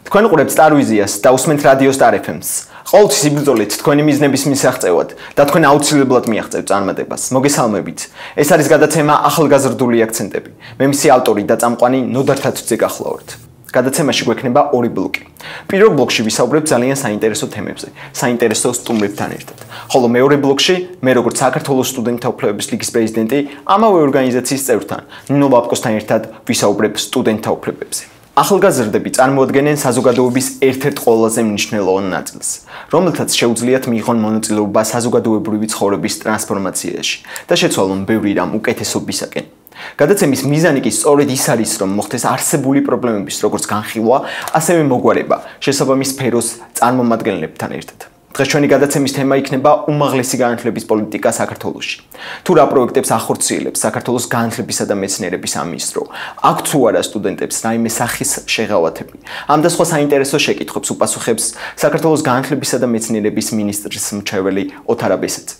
თქვენ ყურებთ სტარვიზიას და უსმენთ რადიო სტარ FM-ს. ყოველთვის იბრძოლით თქვენი მიზნების მისაღწევად და თქვენ აუცილებლად მიაღწევთ წარმატებას. მოგესალმებით. ეს არის გადაცემა ახალგაზრდული აქცენტები. მე მისი ავტორი და წამყვანი ნოდარ თათუძე გახლავართ. გადაცემაში გვექნება ორი ბლოკი. პირველ ბლოკში ვისაუბრებ ძალიან საინტერესო თემებზე, საინტერესო სტუმრებთან ერთად. ხოლო მეორე ბლოკში მე როგორც საქართველოს სტუდენტთა უფლებების ლიგის პრეზიდენტი, ამავე ორგანიზაციის წევრთან, ნინო ლაპკოსთან ერთად ვისაუბრებ სტუდენტთა უფლებებზე. ახალგაზრდები წარმოადგენენ საზოგადოების ერთ-ერთ ყველაზე მნიშვნელოვან ნაწილს, რომელთაც შეუძლიათ მიიღონ მონაწილეობა საზოგადოებრივი ცხოვრების ტრანსფორმაციაში და შეცვალონ ბევრი რამ უკეთესობისაკენ. გადაცემის მიზანი კი სწორედ ის არის, რომ მოხდეს არსებული პრობლემების როგორც განხილვა, ასევე მოგვარება შესაბამის სფეროს წარმომადგენლებთან ერთად. დღეს ჩვენი გადაცემის თემა იქნება უმაღლესი განათლების პოლიტიკა საქართველოში. თუ რა პროექტებს ახორციელებს საქართველოს განათლებისა და მეცნიერების სამინისტრო, აქვს თუ არა სტუდენტებს რაიმე სახის შეღავათები. ამ და სხვა საინტერესო შეკითხვებს უპასუხებს საქართველოს განათლებისა და მეცნიერების მინისტრის მრჩეველი ოთარ აბესაძე.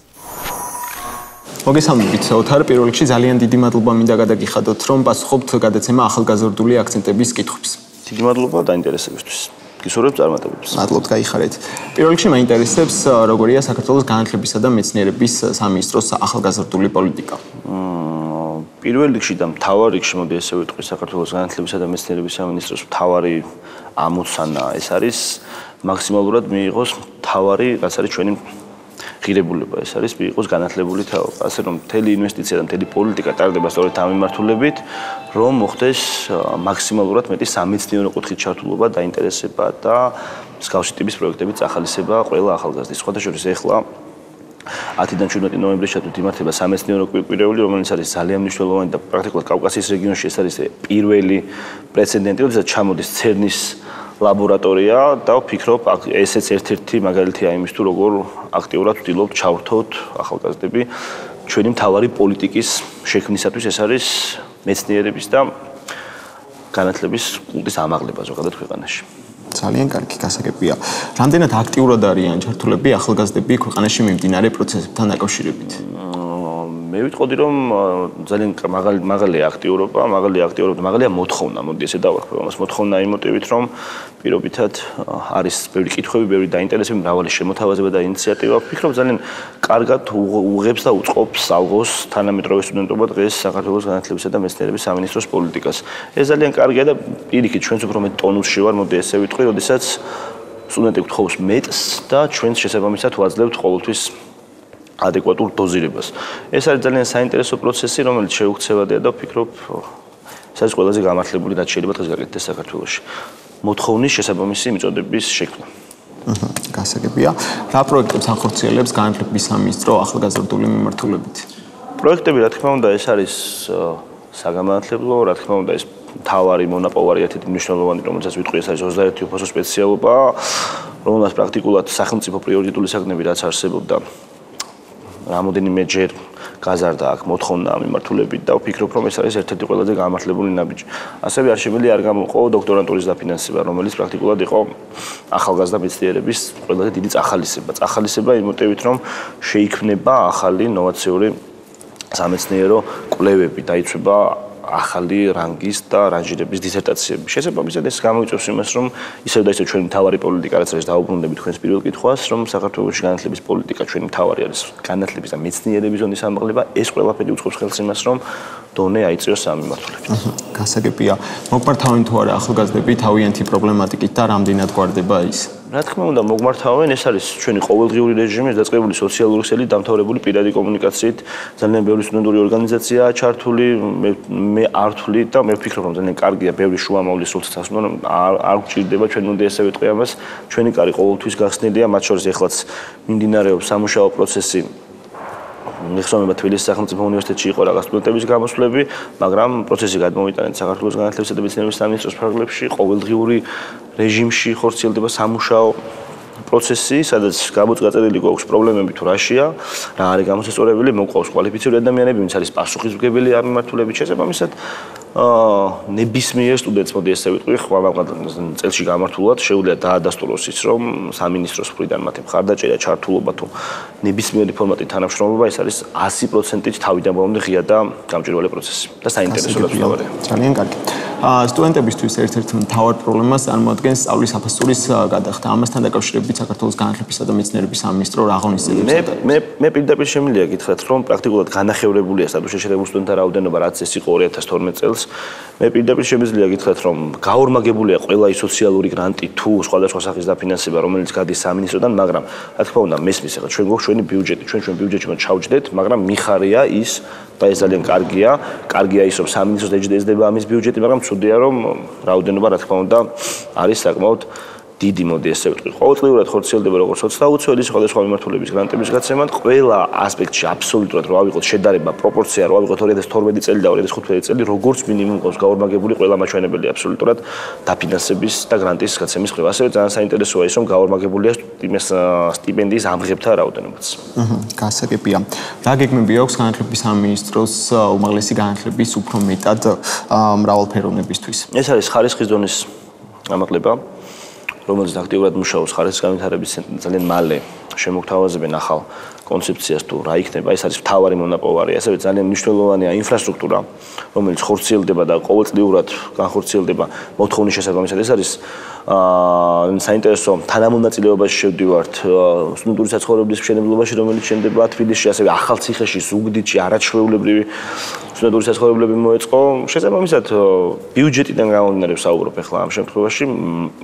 მოგესალმებით, ოთარ, პირველ რიგში ძალიან დიდი მადლობა მინდა გადაგიხადოთ, რომ პასუხობთ გადაცემა ახალგაზრდული აქცენტების კითხვებს. დიდი მადლობა დაინტერესებისთვის. გისურვებთ წარმატებებს. მადლობთ, გაიხარეთ. პირველ რიგში მაინტერესებს, როგორია საქართველოს განათლებისა და მეცნიერების სამინისტროს ახალგაზრდული პოლიტიკა. პირველ რიგში და მთავარ რიგში მოდი ესე ვიტყვი, საქართველოს განათლებისა და მეცნიერების სამინისტროს მთავარი ამოცანა ეს არის მაქსიმალურად მიიღოს მთავარი, რაც არის ჩვენი ღირებულება, ეს არის მიიღოს განათლებული თაობა. ასე რომ მთელი ინვესტიცია და მთელი პოლიტიკა ტარდება სწორედ ამ მიმართულებით, რომ მოხდეს მაქსიმალურად მეტი სამეცნიერო კუთხით ჩართულობა, დაინტერესება და მსგავსი ტიპის პროექტების წახალისება ყველა ახალგაზრდის. სხვადასხვა ეხლა 10-დან 17 ნოემბრის ჩათვლით იმართება სამეცნიერო კვირკვირეული, რომელიც არის ძალიან მნიშვნელოვანი და პრაქტიკულად კავკასიის რეგიონში ეს არის პირველი პრეცედენტი, როდესაც ჩამოდის CERN-ის ლაბორატორია და ვფიქრობ, ესეც ერთ-ერთი მაგალითია იმის თუ როგორ აქტიურად ვცდილობთ ჩავრთოთ ახალგაზრდები ჩვენი მთავარი პოლიტიკის შექმნისათვის, ეს არის მეცნიერების და განათლების კულტის ამაღლება ზოგადად ქვეყანაში. ძალიან კარგი გასაგებია. რამდენად აქტიურად არიან ჩართულები ახალგაზრდები ქვეყანაში მიმდინარე პროცესებთან დაკავშირებით? მე ვიტყოდი, რომ ძალიან მაღალია აქტიურობა, მაღალია მოთხოვნა, მოდი ესე დავარქვე ამას. მოთხოვნა იმ მოტივით, რომ პირობითად არის ბევრი კითხვები, ბევრი დაინტერესება, მრავალი შემოთავაზება და ინიციატივა. ვფიქრობ, ძალიან კარგად უღებს და უწყობს ალღოს თანამედროვე სტუდენტობა დღეს საქართველოს განათლებისა და მეცნიერების სამინისტროს პოლიტიკას. ეს ძალიან კარგია და პირიქით ჩვენც უფრო მეტ ტონუსში ვარ, მოდი ესე ვიტყვი, როდესაც სტუდენტი გთხოვს მეტს და ჩვენც შესაბამისად ვაძლევთ ყოველთვის ადეკვატურ დოზირებას. ეს არის ძალიან საინტერესო პროცესი, რომელიც შეუქცევადია და ვფიქრობ, ეს არის ყველაზე გამართლებული, რაც შეიძლება დღეს გაკეთდეს საქართველოში. მოთხოვნის შესაბამისი მიწოდების შექმნა. გასაგებია. რა პროექტებს ახორციელებს განათლების სამინისტრო ახალგაზრდული მიმართულებით? პროექტები, რა თქმა უნდა, ეს არის საგანმანათლებლო, რა თქმა უნდა, ეს მთავარი მონაპოვარი ერთ-ერთი მნიშვნელოვანი, რომელსაც ვიტყვი, ეს არის 21 უფასო სპეციალობა, რომელსაც პრაქტიკულად სახელმწიფო პრიორიტეტული საგნები რაც არსებობდა რამოდენიმეჯერ გაზარდა აქ მოთხოვნა ამ მიმართულებით და ვფიქრობ, რომ ეს არის ერთ-ერთი ყველაზე გამართლებული ნაბიჯი. ასევე არ შემიძლია არ გამოყო დოქტორანტურის დაფინანსება, რომელიც პრაქტიკულად იყო ახალგაზრდა მეცნიერების ყველაზე დიდი წახალისება. წახალისება იმ მოტივით, რომ შეიქმნება ახალი ინოვაციური სამეცნიერო კვლევები, დაიცვება ახალი რანგის და რანჟირების დისერტაციები. შესაბამისად ეს გამოიწვევს იმას, რომ ისევ და ისევ ჩვენი მთავარი პოლიტიკა, რაც არის დაუბრუნდებით თქვენს პირველ კითხვას, რომ საქართველოში განათლების პოლიტიკა ჩვენი მთავარი არის განათლების და მეცნიერების ზონის ამაღლება, ეს ყველაფერი უწყობს ხელს იმას, რომ დონე აიწიოს ამ მიმართულებით. გასაგებია. მოგმართავენ თუ არა ახალგაზრდები თავიანთი პრობლემატიკით და რამდენად გვარდება ის? რა თქმა უნდა, მოგმართავენ, ეს არის ჩვენი ყოველდღიური რეჟიმის დაწყებული სოციალური ქსელით დამთავრებული პირადი კომუნიკაციით. ძალიან ბევრი სტუდენტური ორგანიზაციაა ჩართული, მე არ ვთვლი და მე ვფიქრობ, რომ ძალიან კარგია, ბევრი შუამავლის სულთაც უნდა არ გვჭირდება, ჩვენ უნდა ესე ვიტყვი ამას, ჩვენი კარი ყოველთვის გახსნილია, მათ შორის ეხლაც მიმდინარეობს სამუშაო პროცესი. მიხსოვნება თბილისის სახელმწიფო უნივერსიტეტში იყო რაღაც სტუდენტების გამოსვლები, მაგრამ პროცესი გადმოვიტანეთ საქართველოს განათლებისა და მეცნიერების სამინისტროს ფარგლებში, ყოველდღიური რეჟიმში ხორციელდება სამუშაო პროცესი, სადაც გამოწყვეტილი გვაქვს პრობლემები თუ რაშია, რა არის გამოსწორებელი, მოყვავს კვალიფიციური ადამიანები, ვინც არის პასუხისმგებელი ამ მიმართულებით შესაბამისად. ნებისმიერ სტუდენტს მოდი ესე ვიტყვი, ხვალ წელში გამართულად შეუძლია დაადასტუროს ის, რომ სამინისტროს მხრიდან მათი მხარდაჭერა, ჩართულობა თუ ნებისმიერი ფორმატით თანამშრომლობა, ეს არის 100%-ით თავიდან ბოლომდე ღია და გამჭირველი პროცესი და საინტერესო ლაპარაკია. ძალიან კარგი. სტუდენტებისთვის ერთ-ერთ მთავარ პრობლემას წარმოადგენს სწავლის საფასურის გადახდა. ამასთან დაკავშირებით საქართველოს განათლებისა და მეცნიერების სამინისტრო რა აღნიშნავს? მე პირდაპირ შემიძლია გითხრათ, რომ პრაქტიკულად განახევრებულია სტატუსში შედებულ სტუდენტთა რაოდენობა, რაც ეს იყო 2012 წელს. მე პირდაპირ შემიძლია გითხრათ, რომ გაორმაგებულია ყველა ის სოციალური გრანტი თუ სხვადასხვა სახის დაფინანსება, რომელიც გადის სამინისტროდან, მაგრამ რა თქმა უნდა, მესმის ახლა ჩვენ გვაქვს ჩვენი ბიუჯეტი, ჩვენ ბიუჯეტში ჩავჯდეთ, მაგრამ მიხარია ის და ეს ძალიან კარგია. კარგია ის, რომ სამინისტროს ეჯდება ამის ბიუჯეტი, მაგრამ ცუდია, რომ რაოდენობა რა თქმა უნდა არის საკმაოდ დიდი, მოდი ესე ვიტყვი. ყოველწლიურად ხორციელდება როგორც 20 უცველის სხვადასხვა მიმართულების გრანტების გაცემად, ყველა ასპექტში აბსოლუტურად რა ვიყოთ შედარება, პროპორცია რა ვიყოთ 2012 წელი და 2015 წელი, როგორც მინიმუმ ყავს გაორმაგებული ყველა მაჩვენებელი აბსოლუტურად დაფინანსების და გრანტის გაცემის მხრივ. ასევე ძალიან საინტერესოა ის, რომ გაორმაგებულია სტიპენდიის ამღებთა რაოდენობაც. გასაგებია. რა გეგმები აქვს განათლების სამინისტროს უმაღლესი განათლების უფრო მეტად მრავალფეროვნებისთვის? ეს არის ხარისხის დონის ამაღლება, რომელიც აქტიურად მუშაობს ხარისხის განვითარების ცენტრი, ძალიან მალე შემოგთავაზებენ ახალ კონცეფციას თუ რა იქნება, ეს არის მთავარი მონაპოვარი, ასევე ძალიან მნიშვნელოვანია ინფრასტრუქტურა, რომელიც ხორციელდება და ყოველწლიურად განხორციელდება მოთხოვნის შესაბამისად. ეს არის საინტერესო თანამონაწილეობაში შევდივართ სტუდენტური საცხოვრებლის მშენებლობაში, რომელიც შენდება თბილისში, ასევე ახალციხეში, ზუგდიდში არაჩვეულებრივი სტუდენტური საცხოვრებლები მოეწყო. შესაბამისად, ბიუჯეტიდან გამომდინარე ვსაუბრობ ახლა ამ შემთხვევაში,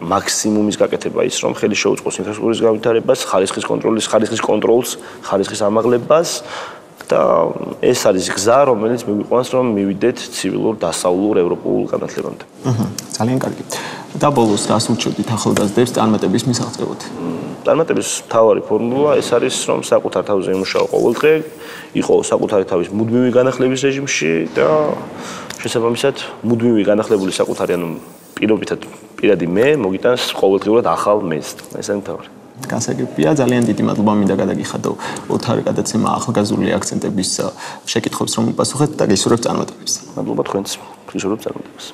მაქსიმუმის გაკეთება ის, რომ ხელი შეუწყოს ინფრასტრუქტურის განვითარებას, ხარისხის კონტროლს, ხარისხის ამაღლებას და ეს არის გზა, რომელიც მიგვიყვანს, რომ მივიდეთ ცივილურ დასავლურ ევროპულ განათლებამდე. ძალიან კარგი. და ბოლოს რას ურჩევდით ახალგაზრდებს წარმატების მისაღწევად? წარმატების მთავარი ფორმულა ეს არის, რომ საკუთარ თავზე იმუშაო ყოველდღე, იყო საკუთარი თავის მუდმივი განახლების რეჟიმში და შესაბამისად მუდმივი განახლებული საკუთარი, ანუ პირადი მე მოგიტანს ყოველდღიურად ახალ მეზს. ეს არის მთავარი. გასაგებია, ძალიან დიდი მადლობა მინდა გადაგიხადო ოთარ გადაცემა ახალგაზრდული აქცენტების შეკითხვებს რომ უპასუხეთ და გისურვებთ წარმატებებს. მადლობა თქვენს, გისურვებთ წარმატებას.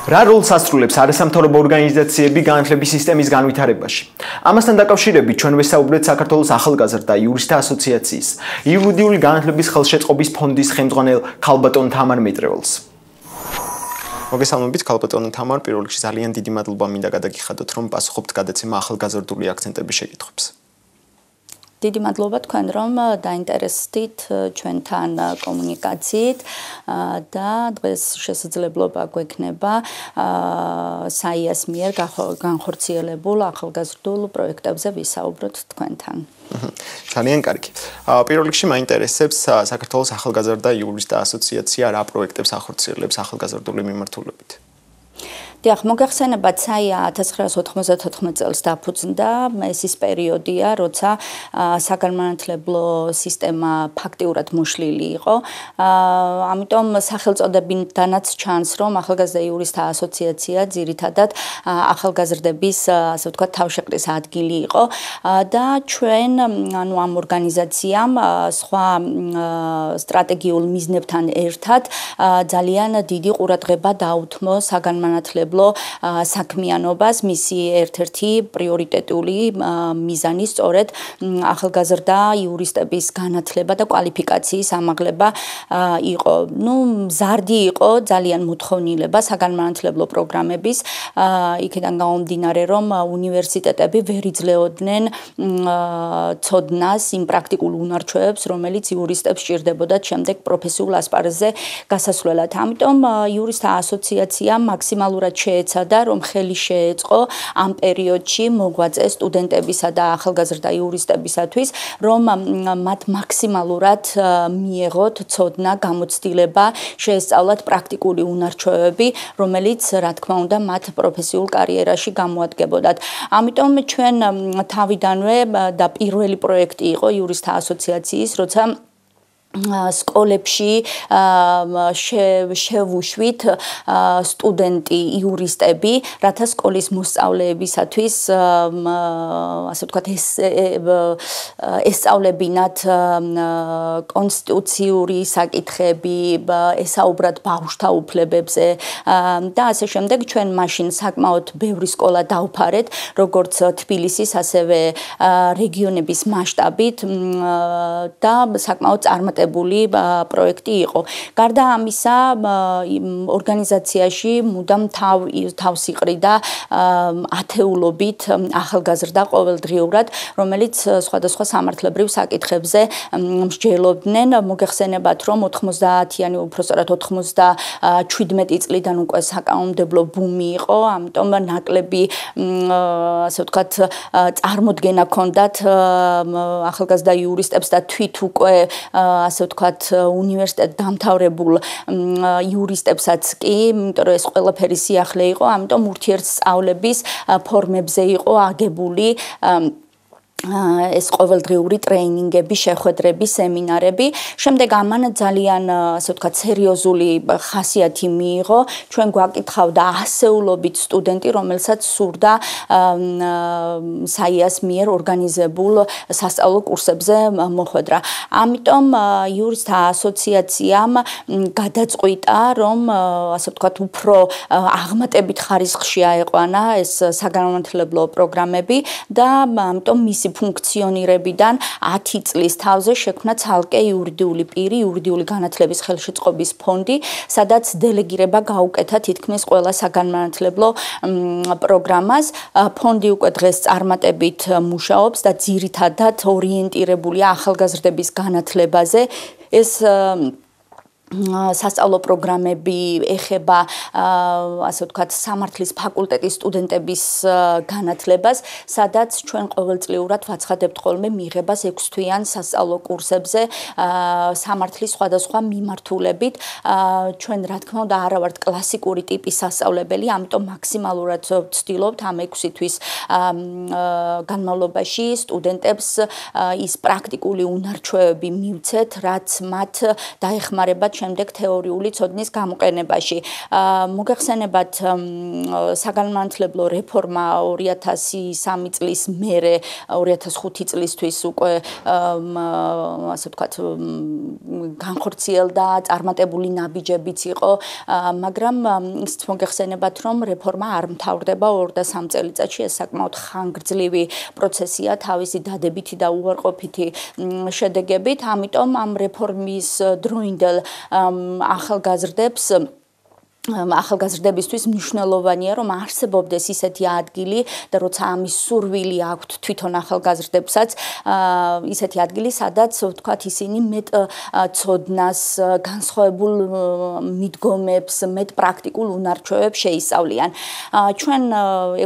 რა როლს ასრულებს არასამთავრობო ორგანიზაციები განათლების სისტემის განვითარებაში? ამასთან დაკავშირებით ჩვენ ვესაუბრეთ საქართველოს ახალგაზრდა იურისტთა ასოციაციის იურიდიული განათლების ხელშეწყობის ფონდის ხელმძღვანელ ქალბატონ თამარ მეტრეველს. მოგესალმებით ქალბატონო თამარ, პირველ რიგში ძალიან დიდი მადლობა მინდა გადაგიხადოთ რომ პასუხობთ გადაცემა ახალგაზრდული აქცენტების შეკითხვებს. დიდი მადლობა თქვენ რომ დაინტერესდით ჩვენთან კომუნიკაციით და დღეს შესაძლებლობა გვექნება საიას მიერ განხორციელებულ ახალგაზრდულ პროექტებზე ვისაუბროთ თქვენთან. ძალიან კარგი. პირველ რიგში მაინტერესებს საქართველოს ახალგაზრდა იურისტთა ასოციაცია რა პროექტებს ახორციელებს ახალგაზრდული მიმართულებით. დიახ, მოგახსენებათ, საია 1994 წელს დაფუძნდა, ეს ის პერიოდია, როცა საგანმანათლებლო სისტემა ფაქტიურად მოშლილი იყო. ამიტომ სახელწოდებიდანაც ჩანს, რომ ახალგაზრდა იურისტთა ასოციაცია ძირითადად ახალგაზრდების, ასე ვთქვათ, თავშეყრის ადგილი იყო და ჩვენ, ანუ ამ ორგანიზაციამ სხვა სტრატეგიულ მიზნებთან ერთად ძალიან დიდი ყურადღება დაუთმო საგანმანათლებლო საქმიანობას, მისი ერთ-ერთი პრიორიტეტული მიზანი სწორედ ახალგაზრდა იურისტების განათლება და კვალიფიკაციის ამაღლება იყო. მზარდი იყო ძალიან მოთხოვნილება საგანმანათლებლო პროგრამების, იქიდან გამომდინარე, რომ უნივერსიტეტები ვერ იძლეოდნენ ცოდნას იმ პრაქტიკულ უნარჩვევებს, რომელიც იურისტებს სჭირდებოდათ შემდეგ პროფესიულ ასპარეზზე გასასვლელად. ამიტომ იურისტთა ასოციაცია მაქსიმალურად შეეცადა, რომ ხელი შეეწყო ამ პერიოდში მოგვაწე სტუდენტებისა და ახალგაზრდა იურისტებისათვის, რომ მათ მაქსიმალურად მიეღოთ ცოდნა, გამოცდილება, შეესწავლათ პრაქტიკული უნარჩვევები, რომელიც, რა თქმა უნდა, მათ პროფესიულ კარიერაში გამოადგებოდათ. ამიტომ ჩვენ თავიდანვე და პირველი პროექტი იყო იურისტთა ასოციაციის, როცა სკოლებში შევუშვით სტუდენტი იურისტები, რათა სკოლის მოსწავლეებისათვის ასე ვთქვათ ესწავლებინათ კონსტიტუციური საკითხები, ესაუბრათ ბავშვთა უფლებებზე და ასე შემდეგ. ჩვენ მაშინ საკმაოდ ბევრი სკოლა დავფარეთ, როგორც თბილისის, ასევე რეგიონების მასშტაბით და საკმაოდ წარმატებული პროექტი იყო. გარდა ამისა, ორგანიზაციაში მუდამ თავს იყრიდა ათეულობით ახალგაზრდა ყოველდღიურად, რომელიც სხვადასხვა სამართლებრივ საკითხებზე მსჯელობდნენ. მოგეხსენებათ, რომ 90-იანი, უпростоრად 97 წლიდან უკვე საკანონმდებლო ბუმი იყო, ამიტომ ნაკლები ასე ვთქვათ წარმოდგენა ჰქონდათ ახალგაზრდა იურისტებს და თვით უკვე ასე ვთქვათ უნივერსიტეტ დამთავრებულ იურისტებსაც კი, იმიტომ რომ ეს ყველაფერი სიახლე იყო, ამიტომ ურთიერთსწავლების ფორმებზე იყო აგებული ეს ყოველდღიური ტრეინინგები, შეხვედრები, სემინარები. შემდეგ ამან ძალიან ასე ვთქვათ სერიოზული ხასიათი მიიღო. ჩვენ გვაკითხავდა ასეულობით სტუდენტი, რომელსაც სურდა საიას მიერ ორგანიზებულ სასწავლო კურსებზე მოხვედრა. ამიტომ იურისტთა ასოციაციამ გადაწყვიტა, რომ ასე ვთქვათ უფრო აღმატებით ხარისხში აეყვანა ეს საგანმანათლებლო პროგრამები და ამიტომ მისი ფუნქციონირებიდან 10 წლის თავზე შექმნა ცალკე იურიდიული პირი, იურიდიული განათლების ხელშეწყობის ფონდი, სადაც დელეგირება გაუკეთა თითქმის ყველა საგანმანათლებლო პროგრამას. ფონდი უკვე დღეს წარმატებით მუშაობს და ძირითადად ორიენტირებულია ახალგაზრდების განათლებაზე. ეს სასწავლო პროგრამები ეხება ასე ვთქვათ სამართლის ფაკულტეტის სტუდენტების განათლებას, სადაც ჩვენ ყოველწლიურად ვაცხადებთ ხოლმე მიღებას 6 თვიან სასწავლო კურსებზე სამართლის სხვადასხვა მიმართულებით. ჩვენ რა თქმა უნდა არა ვართ კლასიკური ტიპის სასწავლებელი, ამიტომ მაქსიმალურად ვცდილობთ ამ 6 თვის განმავლობაში სტუდენტებს ის პრაქტიკული უნარჩვევები მივცეთ, რაც მათ დაეხმარებათ შემდეგ თეორიული ცოდნის გამოყენებაში. მოგეხსენებათ საგანმანათლებლო რეფორმა 2003 წლის მერე 2005 წლისთვის უკვე ასე ვთქვათ განხორციელდა, წარმატებული ნაბიჯებიც იყო, მაგრამ ისიც მოგეხსენებათ, რომ რეფორმა არ მთავრდება 2 და 3 წელიწადში. ეს საკმაოდ ხანგრძლივი პროცესია, თავისი დადებითი და უარყოფითი შედეგებით, ამიტომ ამ რეფორმის დროინდელ ახალგაზრდებისთვის მნიშვნელოვანია, რომ არსებობდეს ისეთი ადგილი და როცა ამის სურვილი აქვთ თვითონ ახალგაზრდებსაც, ისეთი ადგილი, სადაც ვთქვათ ისინი მეტ ცოდნას, განსხვავებულ მიდგომებს, მეტ პრაქტიკულ უნარჩვევებს შეისწავლიან. ჩვენ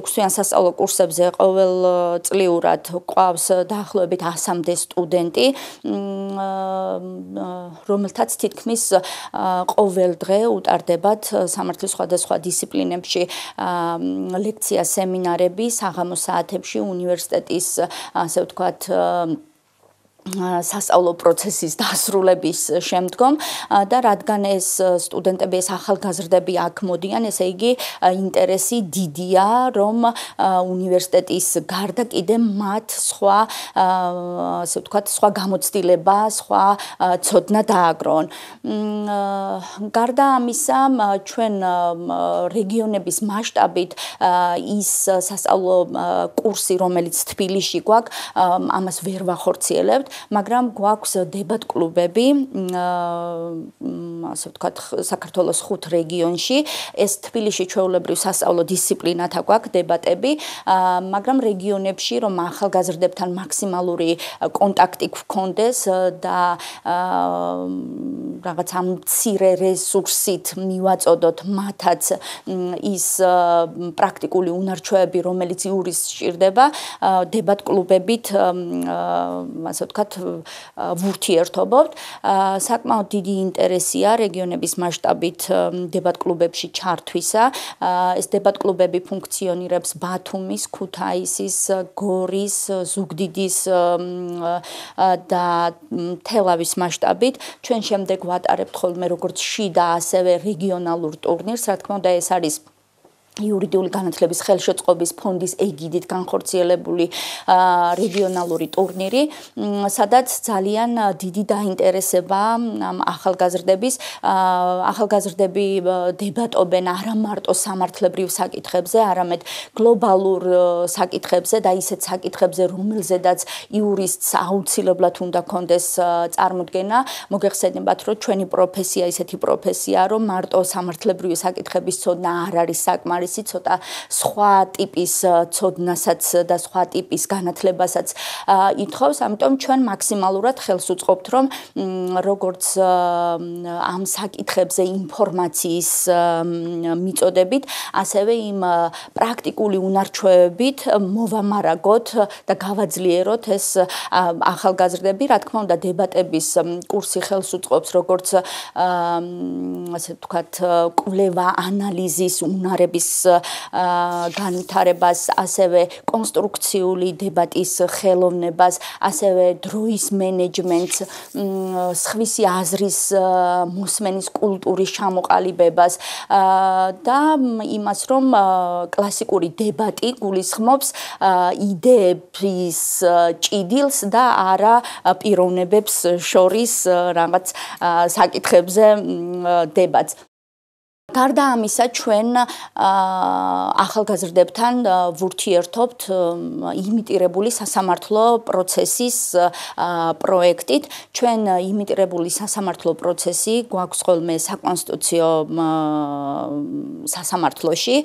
6 თვიან სასწავლო კურსებზე ყოველწლიურად გვყავს დაახლოებით 100-მდე სტუდენტი, რომელთაც თითქმის ყოველ დღე უტარდებათ სამართლის სხვადასხვა დისციპლინებში ლექცია, სემინარები, საღამო საათებში უნივერსიტეტის ასე ვთქვათ სასწავლო პროცესის დასრულების შემდგომ და რადგან ეს სტუდენტები, ეს ახალგაზრდები აქ მოდიან, ესე იგი ინტერესი დიდია, რომ უნივერსიტეტის გარდა კიდე მათ სხვა ასე ვთქვათ სხვა გამოცდილება, სხვა ცოდნა დააგროვონ. გარდა ამისა, ჩვენ რეგიონების მასშტაბით ის სასწავლო კურსი, რომელიც თბილისში გვაქვს, ამას ვერ ვახორციელებთ. მაგრამ გვაქვს დებატ კლუბები, ასე ვთქვათ, საქართველოს 5 რეგიონში. ეს თბილისში ჩვეულებრივ სასწავლო დისციპლინათა გვაქვს დებატები, მაგრამ რეგიონებში, რომ ახალგაზრდებთან მაქსიმალური კონტაქტი გქონდეს და რაღაც ამ მცირე რესურსით მივაწოდოთ მათაც ის პრაქტიკული უნარჩვევები, რომელიც იურისტს სჭირდება, დებატ კლუბებით, ასე ვთქვათ, ვთქვათ, ვურთიერთობობთ. საკმაოდ დიდი ინტერესია რეგიონების მასშტაბით დებატ-კლუბებში ჩართვისა. ეს დებატ-კლუბები ფუნქციონირებს ბათუმის, ქუთაისის, გორის, ზუგდიდის და თელავის მასშტაბით. ჩვენ შემდეგ ვატარებთ ხოლმე როგორც შიდა, ასევე რეგიონალურ ტურნირს. რა თქმა უნდა, ეს არის იურიდიული განათლების ხელშეწყობის ფონდის ეგიდით განხორციელებული რეგიონალური ტურნირი, სადაც ძალიან დიდი დაინტერესება ამ ახალგაზრდების. ახალგაზრდები დებატობენ არა მარტო სამართლებრივ საკითხებზე, არამედ გლობალურ საკითხებზე და ისეთ საკითხებზე, რომელზედაც იურისტს აუცილებლად უნდა კონდეს წარმოდგენა. მოგეხსენებათ, რომ ჩვენი პროფესია ისეთი პროფესიაა, რომ მარტო სამართლებრივი საკითხების ცოდნა არ არის საკმარისი. ცოტა სხვა ტიპის ცოდნასაც და სხვა ტიპის განათლებასაც ითხოვს, ამიტომ ჩვენ მაქსიმალურად ხელს უწყობთ, რომ როგორც ამ საკითხებზე ინფორმაციის მიწოდებით, ასევე იმ პრაქტიკული უნარჩვევებით მოვამარაგოთ და გავაძლიეროთ ეს ახალგაზრდები. რა თქმა უნდა, დებატების კურსი ხელს უწყობს როგორც ასე ვთქვათ, კვლევა ანალიზის უნარების განვითარებას, ასევე კონსტრუქციული დებატის ხელოვნებას, ასევე დროის მენეჯმენტს, სხვისი აზრის მოსმენის კულტურის ჩამოყალიბებას და იმას, რომ კლასიკური დებატი გულისხმობს იდეების ჭიდილს და არა პიროვნებებს შორის რაღაც საკითხებზე დებატს. გარდა ამისა, ჩვენ ახალგაზრდებთან ვურთიერთობთ იმიტირებული სასამართლო პროცესის პროექტით. ჩვენ იმიტირებული სასამართლო პროცესი გვაქვს ხოლმე საკონსტიტუციო სასამართლოში.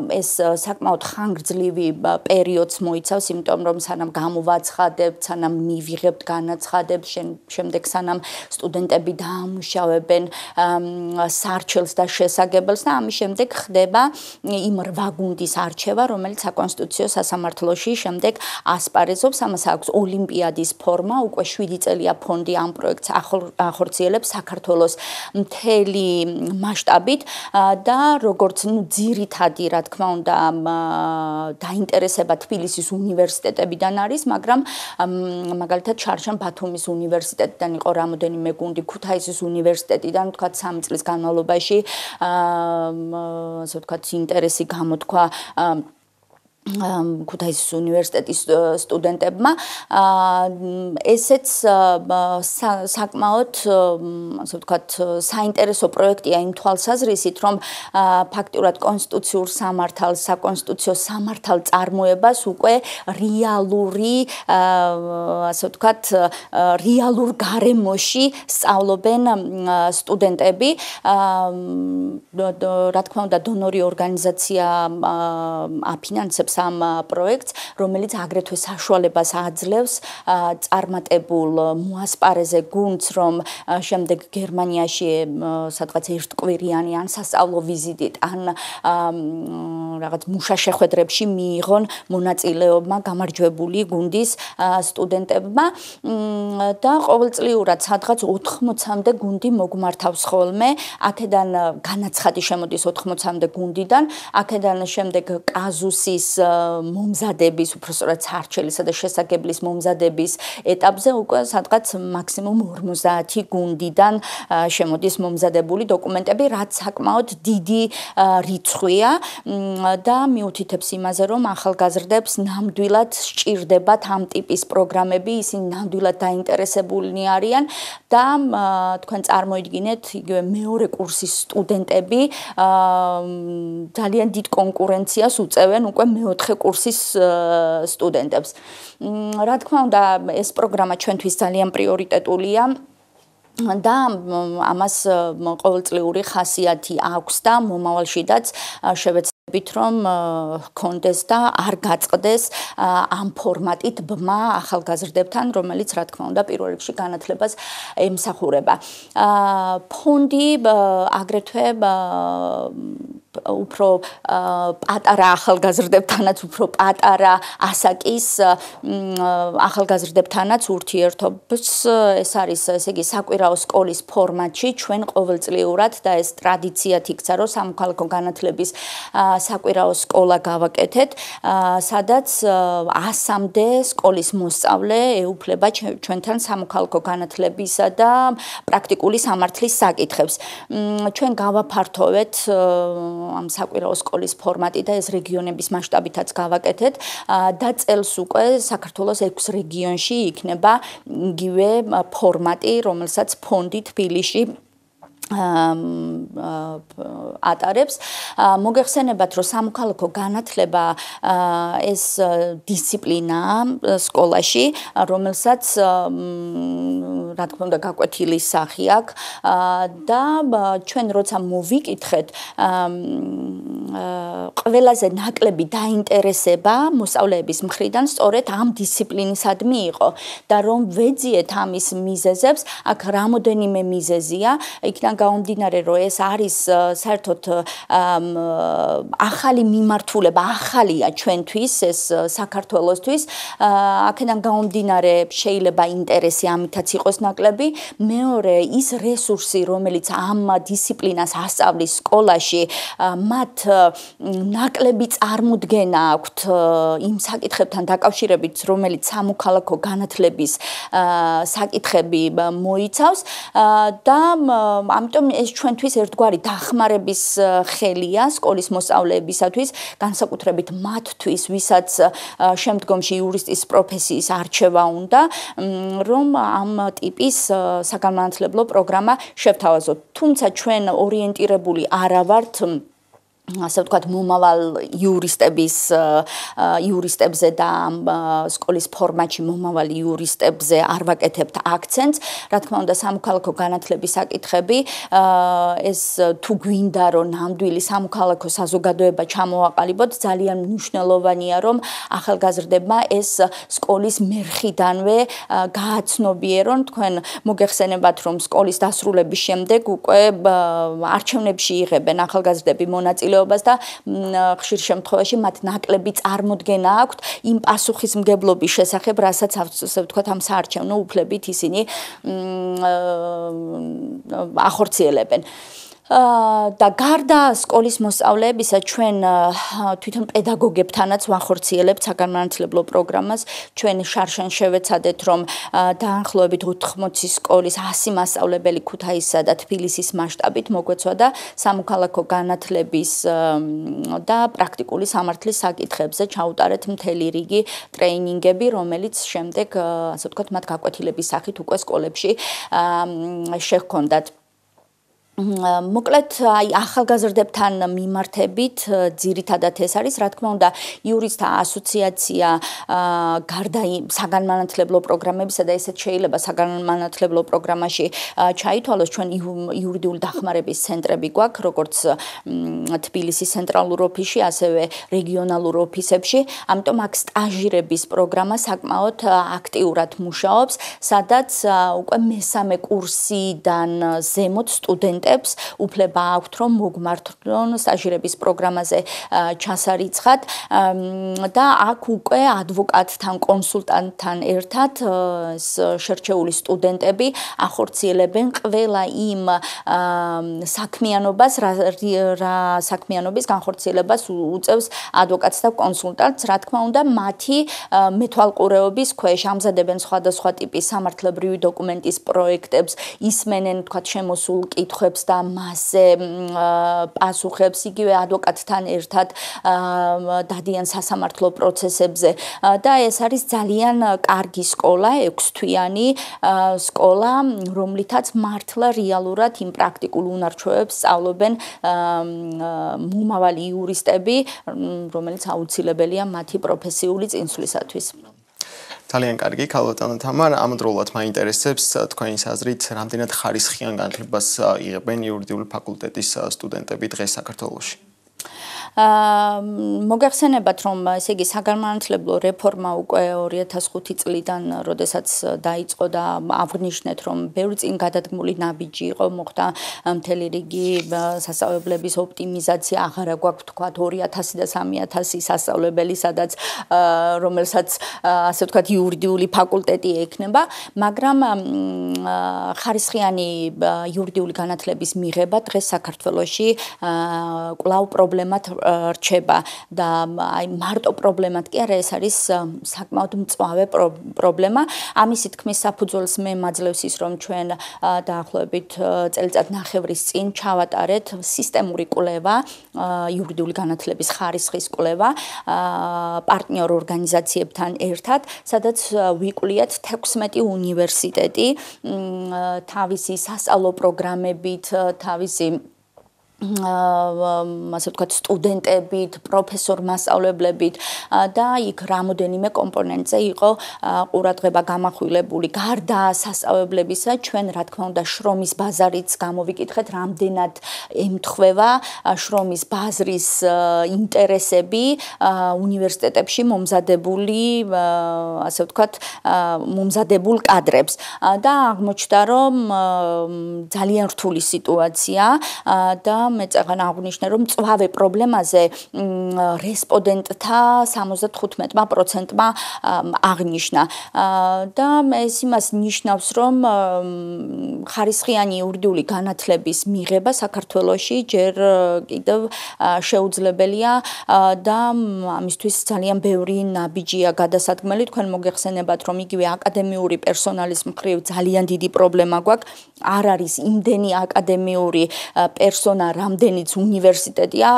ეს საკმაოდ ხანგრძლივი პერიოდს მოიცავს, იმიტომ რომ სანამ გამოვაცხადებთ, სანამ მივიღებთ განაცხადებს, შემდეგ სანამ სტუდენტები დაამუშავებენ სარჩელს და შესაგებელს და ამის შემდეგ ხდება იმ 8 გუნდის არჩევა, რომელიც საკონსტიტუციო სასამართლოში შემდეგ ასპარეზობს. ამას აქვს ოლიმპიადის ფორმა, უკვე 7 წელია ფონდი ამ პროექტს ახორციელებს საქართველოს მთელი მასშტაბით და როგორც ძირითადი, რა თქმა უნდა, დაინტერესება თბილისის უნივერსიტეტებიდან არის, მაგრამ მაგალითად შარშან ბათუმის უნივერსიტეტიდან იყო რამოდენიმე გუნდი, ქუთაისის უნივერსიტეტიდან, ვთქვათ, 3 წლის განმავლობაში ასე ვთქვათ, ინტერესი გამოთქვა ქუთაისის უნივერსიტეტის სტუდენტებმა. ესეც საკმაოდ, ასე ვთქვათ, საინტერესო პროექტია იმ თვალსაზრისით, რომ ფაქტურად კონსტიტუციურ სამართალს, საკონსტიტუციო სამართალ წარმოებას უკვე რეალური, ასე ვთქვათ, რეალურ გარემოში სწავლობენ სტუდენტები. რა თქმა უნდა, დონორი ორგანიზაცია აფინანსებს ამ პროექტს, რომელიც აგრეთვე საშუალებას აძლევს წარმატებულ მოასპარეზე გუნდს, რომ შემდეგ გერმანიაში სადღაც ერთკვირიანი ან სასწავლო ვიზიტით ან რაღაც მუშა შეხვედრებში მიიღონ მონაწილეობა გამარჯვებული გუნდის სტუდენტებმა და ყოველწლიურად სადღაც 80-მდე გუნდი მოგმართავს ხოლმე. აქედან განაცხადი შემოდის 80-მდე გუნდიდან, აქედან შემდეგ კაზუსის მომზადების, უბრალოდ სარჩელისა და შესაგებლის მომზადების ეტაპზე უკვე სადღაც მაქსიმუმ 50 გუნდიდან შემოდის მომზადებული დოკუმენტები, რაც საკმაოდ დიდი რიცხვია და მიუთითებს იმაზე, რომ ახალგაზრდებს ნამდვილად სჭირდებათ ამ ტიპის პროგრამები, ისინი ნამდვილად დაინტერესებულნი არიან და თქვენ წარმოიდგინეთ, იგივე მეორე კურსის სტუდენტები ძალიან დიდ კონკურენციას უწევენ უკვე მეოთხე კურსის სტუდენტებს. რა თქმა უნდა, ეს პროგრამა ჩვენთვის ძალიან პრიორიტეტულია და ამას ყოველწლიური ხასიათი აქვს და მომავალშიდაც შევეცდებით, რომ ჰქონდეს და არ გაწყდეს ამ ფორმატით ბმა ახალგაზრდებთან, რომელიც რა თქმა უნდა პირველ რიგში განათლებას ემსახურება. ფონდი აგრეთვე უფრო პატარა ახალგაზრდებთანაც, უფრო პატარა ასაკის ახალგაზრდებთანაც ურთიერთობს. ეს არის, ესე იგი, საკვირაო სკოლის ფორმატში ჩვენ ყოველწლიურად და ეს ტრადიციად იქცა, რომ სამოქალაქო განათლების საკვირაო სკოლა გავაკეთეთ, სადაც 100-მდე სკოლის მოსწავლე ეუფლება ჩვენთან სამოქალაქო განათლებისა და პრაქტიკული სამართლის საკითხებს. ჩვენ გავაფართოვეთ ამ საკვირაო სკოლის ფორმატი და ეს რეგიონების მასშტაბითაც გავაკეთეთ და წელს უკვე საქართველოს 6 რეგიონში იქნება იგივე ფორმატი, რომელსაც ფონდი თბილისში ატარებს. მოგეხსენებათ, რომ სამოქალაქო განათლება ეს დისციპლინაა სკოლაში, რომელსაც რა თქმა უნდა გაკვეთილი სახი აქვს და ჩვენ როცა მოვიკითხეთ ყველაზე ნაკლები დაინტერესება მოსწავლეების მხრიდან სწორედ ამ დისციპლინისადმი იყო და რომ ვეძიეთ ამის მიზეზებს, აქ რამოდენიმე მიზეზია, იქიდან გამომდინარე, რომ ეს არის საერთოდ ახალი მიმართულება, ახალია ჩვენთვის, ეს საქართველოსთვის. აქედან გამომდინარე, შეიძლება ინტერესი ამითაც იყოს ნაკლები. მეორე, ის რესურსი, რომელიც ამ დისციპლინას ასწავლის სკოლაში, მათ ნაკლები წარმოდგენა აქვთ იმ საკითხებთან დაკავშირებით, რომელიც სამოქალაქო განათლების საკითხები მოიცავს და ამიტომ ეს ჩვენთვის ერთგვარი დახმარების ხელია სკოლის მოსწავლეებისათვის, განსაკუთრებით მათთვის, ვისაც შემდგომში იურისტის პროფესიის არჩევა უნდა, რომ ამ ტიპის საგანმანათლებლო პროგრამა შევთავაზოთ. თუმცა ჩვენ ორიენტირებული არ ვართ ასე ვთქვათ, მომავალ იურისტებზე და სკოლის ფორმატში მომავალ იურისტებზე არ ვაკეთებთ აქცენტს. რა თქმა უნდა, სამოქალაქო განათლების საკითხები, ეს თუ გვინდა, რომ ნამდვილი სამოქალაქო საზოგადოება ჩამოვაყალიბოთ, ძალიან მნიშვნელოვანია, რომ ახალგაზრდებმა ეს სკოლის მერხიდანვე გააცნობიერონ. თქვენ მოგეხსენებათ, რომ სკოლის დასრულების შემდეგ უკვე არჩევნებში იღებენ ახალგაზრდები მონაწილეობას და ხშირ შემთხვევაში მათ ნაკლები წარმოდგენა აქვთ იმ პასუხისმგებლობის შესახებ, რასაც ასე ვთქვათ, ამ საარჩევნო უფლებით ისინი ახორციელებენ. და გარდა სკოლის მოსწავლეებისა, ჩვენ თვითონ პედაგოგებთანაც ვახორციელებთ საგანმანათლებლო პროგრამას. ჩვენ შარშან შევეცადეთ, რომ დაახლოებით 80 სკოლის 100 მასწავლებელი ქუთაისსა და თბილისის მასშტაბით მოგვეცოდა სამოქალაქო განათლების და პრაქტიკული სამართლის საკითხებზე ჩაუტარეთ მთელი რიგი ტრეინინგები, რომელიც შემდეგ, ასე ვთქვათ, მათ გაკვეთილების სახით უკვე სკოლებში შეჰქონდათ. მოკლედ, ახალგაზრდებთან მიმართებით ძირითადად ეს არის, რა თქმა უნდა, იურისტთა ასოციაცია გარდა საგანმანათლებლო პროგრამებისა და ესეც შეიძლება საგანმანათლებლო პროგრამაში ჩაითვალოს, ჩვენ იურიდიული დახმარების ცენტრები გვაქვს, როგორც თბილისის ცენტრალურ ოფისში, ასევე რეგიონალურ ოფისებში. ამიტომ აქ სტაჟირების პროგრამა საკმაოდ აქტიურად მუშაობს, სადაც უკვე მესამე კურსიდან ზემოთ სტუდენტებს უფლება აქვთ, რომ მოგმართონ სტაჟირების პროგრამაზე ჩასარიცხად და აქ უკვე ადვოკატთან, კონსულტანტთან ერთად შერჩეული სტუდენტები ახორციელებენ ყველა იმ საქმიანობას, რა საქმიანობის განხორციელებას უწევს ადვოკატს და კონსულტანტს, რა თქმა უნდა, მათი მეთვალყურეობის ქვეშ ამზადებენ სხვადასხვა ტიპის სამართლებრივი დოკუმენტის პროექტებს, ისმენენ, თქვათ, შემოსულ კითხვებს და მასზე პასუხებს, იგივე ადვოკატთან ერთად დადიან სასამართლო პროცესებზე და ეს არის ძალიან კარგი სკოლა, 6-თვიანი სკოლა, რომლითაც მართლა რეალურად იმ პრაქტიკულ უნარჩვევებს სწავლობენ მომავალი იურისტები, რომელიც აუცილებელია მათი პროფესიული წინსვლისათვის. ძალიან კარგი, ქალბატონო თამარ, ამავდროულად მაინტერესებს თქვენი აზრით, რამდენად ხარისხიან განათლებას იღებენ იურიდიული ფაკულტეტის სტუდენტები დღეს საქართველოში? მოგახსენებათ, რომ ესე იგი საგანმანათლებლო რეფორმა უკვე 2005 წლიდან, როდესაც დაიწყო და აღნიშნეთ, რომ ბევრი წინ გადადგმული ნაბიჯი იყო, მოხდა მთელი რიგი სასწავლებლების ოპტიმიზაცია, აღარა გვაქვს თქვათ 2000 და 3000 სასწავლებელი, სადაც რომელსაც ასე ვთქვათ იურიდიული ფაკულტეტი ექნება, მაგრამ ხარისხიანი იურიდიული განათლების მიღება დღეს საქართველოში კვლავ პრობლემად რჩება და აი მარტო პრობლემად კი არა, ეს არის საკმაოდ მწვავე პრობლემა. ამისი თქმის საფუძველს მე მაძლევს ის, რომ ჩვენ დაახლოებით წელიწად ნახევრის წინ ჩავატარეთ სისტემური კვლევა, იურიდიული განათლების ხარისხის კვლევა პარტნიორ ორგანიზაციებთან ერთად, სადაც ვიკვლიათ 16 უნივერსიტეტი თავისი სასწავლო პროგრამებით, თავისი ასე ვთქვათ სტუდენტებით, პროფესორ-მასწავლებლებით და იქ რამოდენიმე კომპონენტზე იყო ყურადღება გამახვილებული. გარდა სასწავლებლებისა, ჩვენ რა თქმა უნდა შრომის ბაზარიც გამოვიკითხეთ, რამდენად ემთხვევა შრომის ბაზრის ინტერესები უნივერსიტეტებში მომზადებული, ასე ვთქვათ, მომზადებულ კადრებს. და აღმოჩნდა, რომ ძალიან რთული სიტუაცია და მე წაღან აღვნიშნე, რომ მწვავე პრობლემაზე რესპონდენტთა 75%-მა აღნიშნა. და ეს იმას ნიშნავს, რომ ხარისხიანი იურიდიული განათლების მიღება საქართველოში ჯერ კიდევ შეუძლებელია და ამისთვის ძალიან ბევრი ნაბიჯია გადასადგმელი. თქვენ მოგეხსენებათ, რომ იგივე აკადემიური პერსონალის მხრივ ძალიან დიდი პრობლემა გვაქვს. არ არის იმდენი აკადემიური პერსონა, რამდენიც უნივერსიტეტია,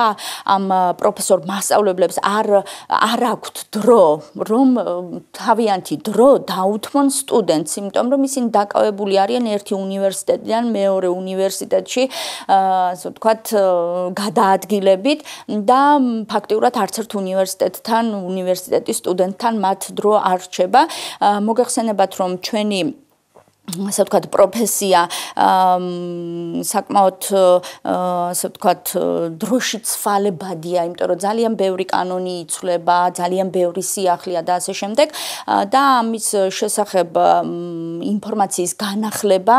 ამ პროფესორ მასწავლებლებს არ აქვთ დრო, რომ თავიანთი დრო დაუთმონ სტუდენტს, იმიტომ რომ ისინი დაკავებული არიან ერთი უნივერსიტეტიდან მეორე უნივერსიტეტში, ასე ვთქვათ, გადაადგილებით და ფაქტიურად არც ერთ უნივერსიტეტის სტუდენტთან მათ დრო არ რჩება. მოგეხსენებათ, რომ ჩვენი ასე ვთქვათ პროფესია საკმაოდ ასე ვთქვათ დროში ცვალებადია, იმიტომ რომ ძალიან ბევრი კანონი იცვლება, ძალიან ბევრი სიახლეა და ასე შემდეგ და ამის შესახებ ინფორმაციის განახლება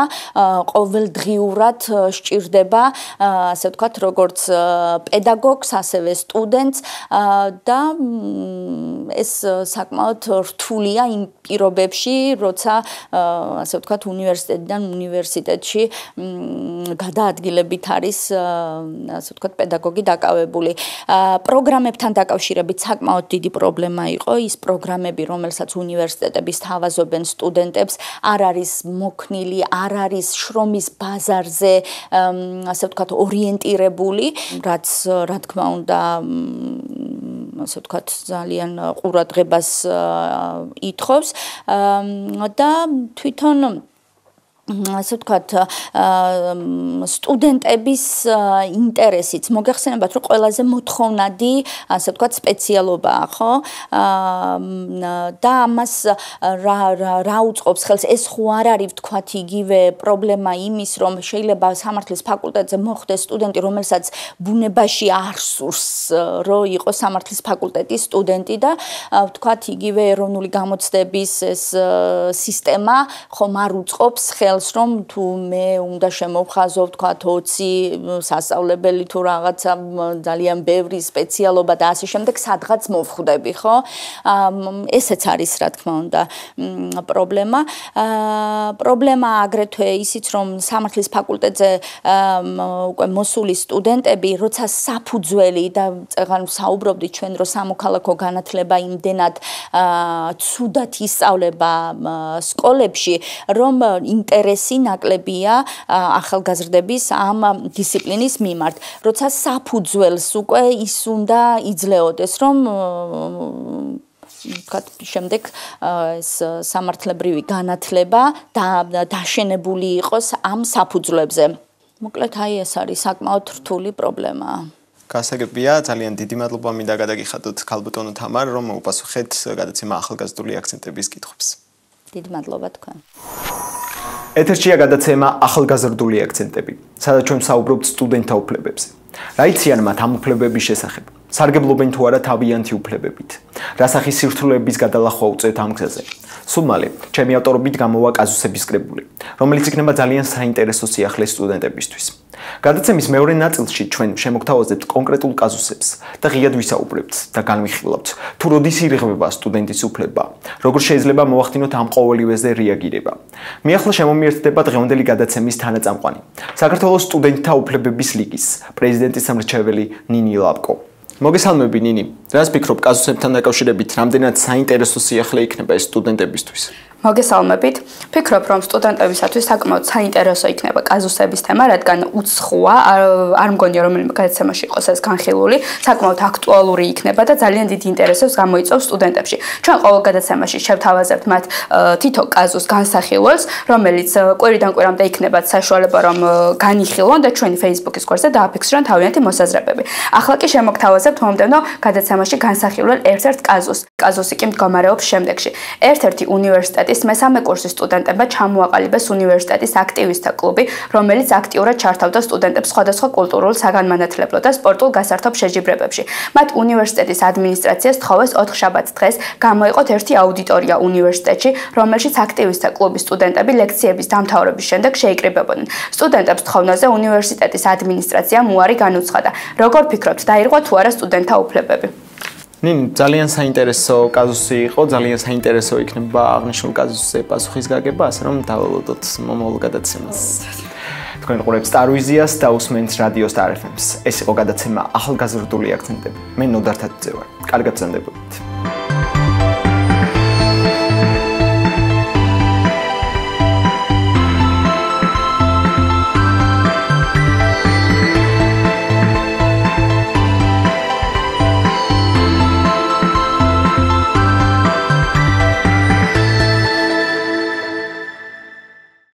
ყოველდღიურად სჭირდება, ასე ვთქვათ, როგორც პედაგოგს, ასევე სტუდენტს და ეს საკმაოდ რთულია იმ პირობებში, როცა ასე ვთქვათ უნივერსიტეტიდან უნივერსიტეტში გადაადგილებით არის ასე ვთქვათ პედაგოგი დაკავებული. პროგრამებთან დაკავშირებით საკმაოდ დიდი პრობლემა იყო ის პროგრამები, რომელსაც უნივერსიტეტები სთავაზობენ სტუდენტებს, არ არის მოქნილი, არ არის შრომის ბაზარზე ასე ვთქვათ ორიენტირებული, რაც რა თქმა უნდა ასე ვთქვათ ძალიან ყურადღებას ითხოვს და თვითონ ასე ვთქვათ სტუდენტების ინტერესიც მოგეხსენებათ, რომ ყველაზე მოთხოვნადი ასე ვთქვათ სპეციალობაა, ხო? და ამას რა უწყობს ხელს? ეს ხო არ არის ვთქვათ იგივე პრობლემა იმის, რომ შეიძლება სამართლის ფაკულტეტზე მოხდეს სტუდენტი, რომელსაც ბუნებაში არ სურს, რომ იყოს სამართლის ფაკულტეტის სტუდენტი და ვთქვათ იგივე ეროვნული გამოცდების ეს სისტემა ხომ არ უწყობს ხელს, რომ თუ მე უნდა შემოვხაზო ვთქვათ 20 სასწავლებელი თუ რაღაცა ძალიან ბევრი სპეციალობა და ასე შემდეგ, სადღაც მოვხვდები, ხო? ესეც არის რა თქმა უნდა პრობლემა. პრობლემა აგრეთვე ისიც, რომ სამართლის ფაკულტეტზე უკვე მოსული სტუდენტები, როცა საფუძველი და წეგან საუბრობდით ჩვენ, რომ სამოქალაქო განათლება იმდენად ცუდად ისწავლება სკოლებში, რომ ინტერესი ნაკლებია ახალგაზრდების ამ დისციპლინის მიმართ. როცა საფუძველს უკვე ის უნდა იძლეოდეს, რომ ვთქვათ, შემდეგ ეს სამართლებრივი განათლება დაშენებული იყოს ამ საფუძვლებზე. მოკლედ, აი ეს არის საკმაოდ რთული პრობლემა. გასაგებია, ძალიან დიდი მადლობა მინდა გადაგიხადოთ ქალბატონო თამარ, რომ უპასუხეთ გადაცემა ახალგაზრდული აქცენტების კითხვებს. დიდი მადლობა თქვენ. ეთერშია გადაცემა ახალგაზრდული აქცენტები, სადაც ჩვენ საუბრობთ სტუდენტთა უფლებებზე. რა იციან მათ ამ უფლებების შესახებ? სარგებლობენ თუ არა თავიანთი უფლებებით. რა სახის სირთულეების გადალახვა უწევთ ამ გზაზე? სულ მალე, ჩემი ავტორობით გამოვა კაზუსების კრებული, რომელიც იქნება ძალიან საინტერესო სიახლე სტუდენტებისთვის. გადაცემის მეორე ნაწილში ჩვენ შემოგთავაზებთ კონკრეტულ კაზუსებს და ღიად ვისაუბრებთ და განვიხილავთ, თუ როდის ირღვევა სტუდენტის უფლება, როგორ შეიძლება მოახდინოთ ამ ყოველივეზე რეაგირება. მე ახლა შემომიერთდება დღევანდელი გადაცემის თანაწამყვანი, საქართველოს სტუდენტთა უფლებების ლიგის პრეზიდენტის სამრჩეველი ნინი ლაპკო. მოგესალმები ნინი. რას ფიქრობ კაზუსებთან დაკავშირებით, რამდენად საინტერესო სიახლე იქნება ეს სტუდენტებისთვის? მოგესალმებით. ფიქრობ, რომ სტუდენტებისათვის საკმაოდ საინტერესო იქნება კაზუსების თემა, რადგან უცხოა, არ მგონია რომელიმე გადაცემაში იყოს ეს განხილული, საკმაოდ აქტუალური იქნება და ძალიან დიდი ინტერესებს გამოიწვევს სტუდენტებში. ჩვენ ყოველ გადაცემაში შევთავაზებთ მათ თითო კაზუს განსახილველს, რომელიც კვირიდან კვირამდე იქნებათ საშუალება, რომ განიხილონ და ჩვენი Facebook-ის გვერდზე დააფიქსირონ თავიანთი მოსაზრებები. ახლა კი შემოგთავაზებთ მომდევნო გადაცემაში განსახილველ ერთ-ერთ კაზუსს. კაზუსი კი მდგომარეობს შემდეგში. ერთ-ერთი უნივერსიტეტის მესამე კურსის სტუდენტებმა ჩამოაყალიბეს უნივერსიტეტის აქტივისტთა კლუბი, რომელიც აქტიურად ჩართავდა სტუდენტებს სხვადასხვა კულტურულ, საგანმანათლებლო და სპორტულ გასართობ შეჯიბრებებში. მათ უნივერსიტეტის ადმინისტრაციას თხოვეს 4 შაბათს დღეს გამოიყოთ ერთი აუდიტორია უნივერსიტეტში, რომელშიც აქტივისტთა კლუბის სტუდენტები ლექციების დამთავრების შემდეგ შეიკრიბებოდნენ. სტუდენტებს თხოვნაზე უნივერსიტეტის ადმინისტრაციამ უარი განუცხადა. როგორ ფიქრობთ, დაირღვა თუ არა სტუდენტთა უფლებები? ნინი, ძალიან საინტერესო კაზუსი იყო, ძალიან საინტერესო იქნება აღნიშნულ კაზუსზე პასუხის გაგება, ასე რომ დაველოდოთ მომავალ გადაცემას. თქვენ ყურებთ სტარვიზიას და უსმენთ რადიო სტარ FM-ს. ეს იყო გადაცემა ახალგაზრდული აქცენტები. მე ნოდარ თათიძე ვარ. კარგად გრძანდებოდეთ.